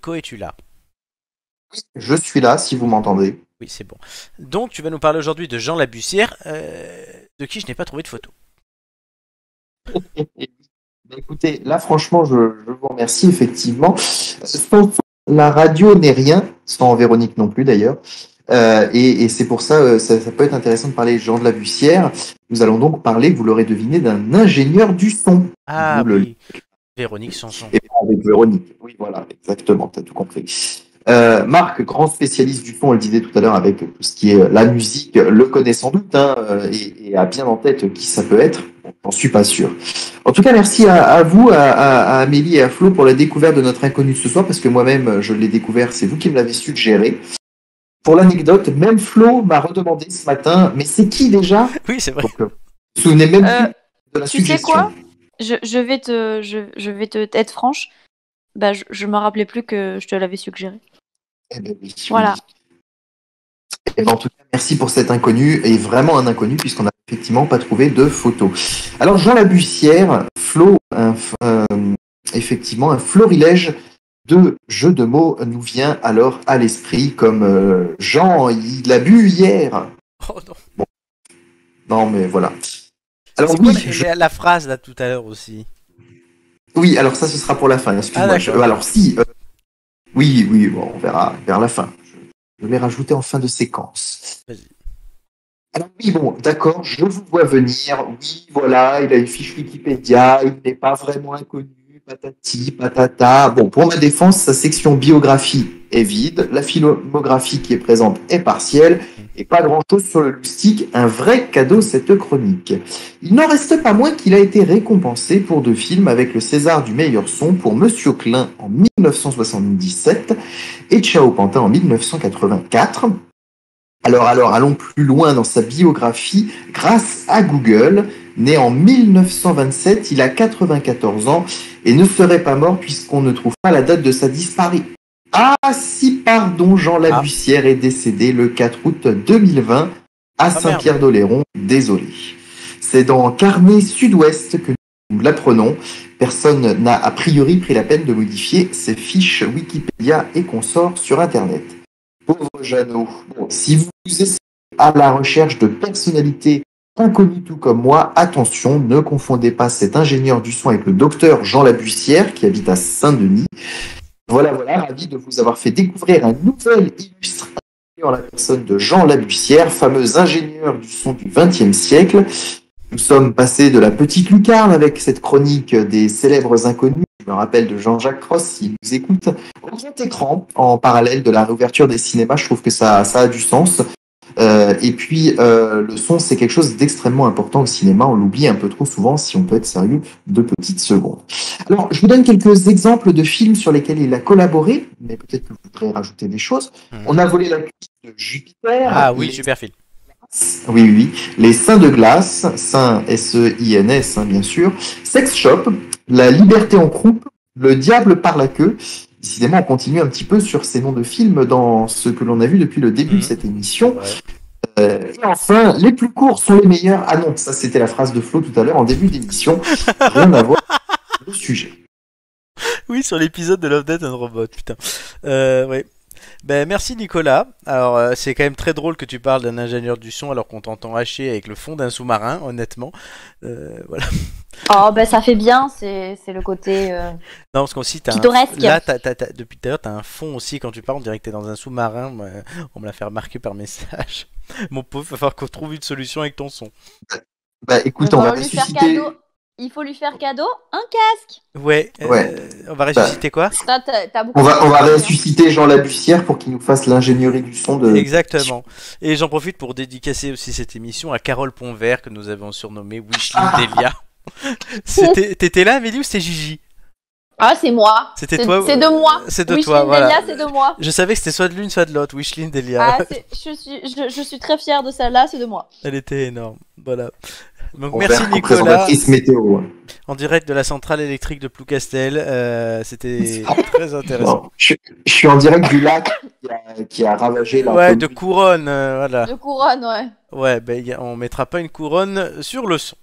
Nico, es-tu là? Je suis là, si vous m'entendez. Oui, c'est bon. Donc, tu vas nous parler aujourd'hui de Jean Labussière, de qui je n'ai pas trouvé de photo. Bah, écoutez, là, franchement, je vous remercie, effectivement. La radio n'est rien, sans Véronique non plus, d'ailleurs. Et c'est pour ça, ça peut être intéressant de parler de Jean de la Bussière. Nous allons donc parler, vous l'aurez deviné, d'un ingénieur du son. Ah oui, Véronique Sanson. Et pas avec Véronique. Oui, voilà, exactement, tu as tout compris. Marc, grand spécialiste du son, on le disait tout à l'heure avec tout ce qui est la musique, le connaît sans doute hein, et a bien en tête qui ça peut être. J'en suis pas sûr. En tout cas, merci à vous, à Amélie et à Flo pour la découverte de notre inconnu de ce soir, parce que moi-même, je l'ai découvert, c'est vous qui me l'avez suggéré. Pour l'anecdote, même Flo m'a redemandé ce matin, mais c'est qui déjà? Oui, c'est vrai. Donc, vous vous souvenez même plus de la Tu sais suggestion. quoi? Je vais te être franche. Bah, je me rappelais plus que je te l'avais suggéré. Eh ben oui, Voilà. oui. Et ben, en tout cas, merci pour cet inconnu, et vraiment un inconnu, puisqu'on n'a effectivement pas trouvé de photos. Alors, Jean Labussière, Flo, effectivement, un florilège de jeux de mots nous vient alors à l'esprit, comme Jean, il a bu hier. Oh non. Bon, non, mais voilà. Alors, C'est oui, quoi la phrase là tout à l'heure aussi? oui, alors ça, ce sera pour la fin, excuse-moi. Ah, d'accord. Alors, si, oui, oui, bon, on verra vers la fin. Je vais rajouter en fin de séquence. Vas-y. Alors oui, bon, d'accord, je vous vois venir. Oui, voilà, il a une fiche Wikipédia, il n'est pas vraiment inconnu, patati, patata. Bon, pour ma défense, sa section biographie est vide, la filmographie qui est présente est partielle, et pas grand-chose sur le loustic, un vrai cadeau cette chronique. Il n'en reste pas moins qu'il a été récompensé pour 2 films avec le César du meilleur son pour Monsieur Klein en 1977 et Ciao Pantin en 1984. Alors, allons plus loin dans sa biographie. Grâce à Google, né en 1927, il a 94 ans et ne serait pas mort puisqu'on ne trouve pas la date de sa disparition. Ah si, pardon, Jean Labussière est décédé le 4 août 2020 à Saint-Pierre-d'Oléron. Désolé. C'est dans Carnet Sud-Ouest que nous l'apprenons. Personne n'a a priori pris la peine de modifier ses fiches Wikipédia et consorts sur Internet. Pauvre Jeannot. Bon, si vous êtes à la recherche de personnalités inconnues tout comme moi, attention, ne confondez pas cet ingénieur du son avec le docteur Jean Labussière qui habite à Saint-Denis. Voilà, ravi de vous avoir fait découvrir un nouvel illustre en la personne de Jean Labussière, fameux ingénieur du son du XXe siècle. Nous sommes passés de la petite lucarne avec cette chronique des célèbres inconnus. Je me rappelle de Jean-Jacques Ross, s'il nous écoute, au grand écran, en parallèle de la réouverture des cinémas. Je trouve que ça a du sens. Et puis, le son, c'est quelque chose d'extrêmement important au cinéma. On l'oublie un peu trop souvent, si on peut être sérieux, 2 petites secondes. Alors, je vous donne quelques exemples de films sur lesquels il a collaboré, mais peut-être que vous voudrez rajouter des choses. On a volé la cuisse de Jupiter. Ah oui, super film. Oui. Les Saints de glace, Saints S-E-I-N-S, hein, bien sûr. Sex Shop, La liberté en croupe, Le diable par la queue. Décidément, on continue un petit peu sur ces noms de films dans ce que l'on a vu depuis le début de cette émission. Et enfin, les plus courts sont les meilleurs. Ah non, ça c'était la phrase de Flo tout à l'heure en début d'émission. Rien à voir avec le sujet. Oui, sur l'épisode de Love, Death and Robot, putain. Ouais. Ben merci Nicolas. Alors c'est quand même très drôle que tu parles d'un ingénieur du son alors qu'on t'entend hacher avec le fond d'un sous-marin, honnêtement. Voilà. Oh, ben ça fait bien, c'est le côté Non, parce qu'aussi t'as pittoresque. Là, depuis tout à l'heure, t'as un fond aussi quand tu parles. On dirait que t'es dans un sous-marin. On me l'a fait remarquer par message. Mon pauvre, il va falloir qu'on trouve une solution avec ton son. Bah écoute, on va ressusciter. Il faut lui faire cadeau un casque. Ouais. On va ressusciter quoi? Ça, t'as beaucoup on va ressusciter Jean Labussière pour qu'il nous fasse l'ingénierie du son de... Exactement. Et j'en profite pour dédicacer aussi cette émission à Carole Pontvert que nous avons surnommée Wishlin Delia. T'étais là, Amélie, ou c'était Gigi? Ah, c'est moi. C'était toi. C'est de moi. C'est de Wishlin toi, voilà. Delia, c'est de moi. Je savais que c'était soit de l'une, soit de l'autre. Wishlin Delia. Ah, je suis très fière de celle-là, c'est de moi. Elle était énorme. Voilà. Donc On merci Nicolas. Météo. En direct de la centrale électrique de Plougastel. C'était très intéressant. Non, je suis en direct du lac qui a ravagé la... Ouais, de couronne, voilà. De couronne, ouais. Ouais, ben on mettra pas une couronne sur le son.